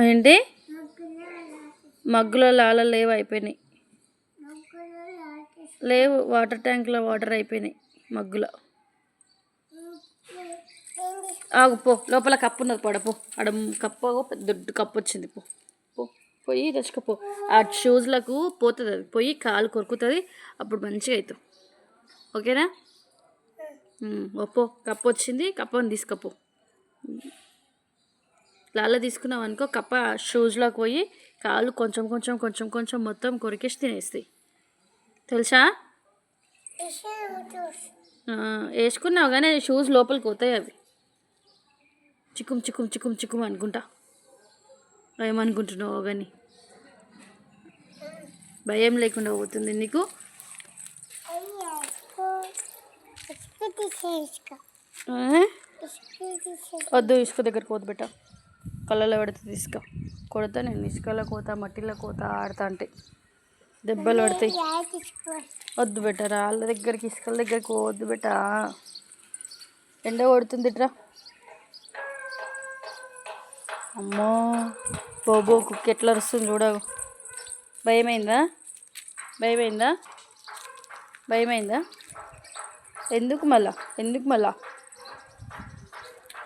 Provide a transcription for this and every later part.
ఏంటి మగ్గులో లాల లేవు, అయిపోయినాయి. లేవు, వాటర్ ట్యాంక్లో వాటర్ అయిపోయినాయి మగ్గులో. ఆగు పో, లోపల కప్పు ఉన్నది పడపో. ఆడ కప్పు దొడ్డు కప్పు వచ్చింది, పో పో పోయి తెచ్చుకోపో. ఆ షూస్లకు పోతుంది, అది పోయి కాలు కొరుకుతుంది, అప్పుడు మంచిగా అవుతావు. ఓకేనా? ఓపో, కప్పు వచ్చింది, కప్పని తీసుకపో. లాల తీసుకున్నావు అనుకో, కప్ప షూస్లోకి పోయి కాళ్ళు కొంచెం కొంచెం కొంచెం కొంచెం మొత్తం కొరికేసి తినేస్తాయి. తెలుసా? వేసుకున్నావు కానీ షూస్ లోపలికి పోతాయి, అవి చిక్కుం చిక్కుం చిక్కుం చిక్కుం అనుకుంటా. ఏమనుకుంటున్నావు కానీ భయం లేకుండా పోతుంది నీకు. వద్దు, ఇసుక దగ్గర కోత పెట్ట, కళ్ళలో పెడితే తీసుక కొడతా నేను. ఇసుకలో కోత, మట్టిలో కోత ఆడతా అంటే దెబ్బలు పడతాయి. వద్దు బెట్ట, రాళ్ళ దగ్గరికి ఇసుకల దగ్గరికి వద్దు బెట్ట. ఎండ కొడుతుంది ఇట్రా. అమ్మో బోబో, కుక్క ఎట్లా వస్తుంది చూడవు. భయమైందా? భయమైందా? భయమైందా? ఎందుకు మళ్ళా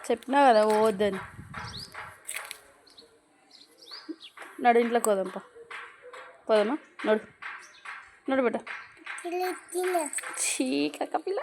చెప్పినా కదా పోవద్దని. నడు, ఇంట్లోకి పోదాంపా. పోదామా? నడు బెట్ట. చీక పిల్ల.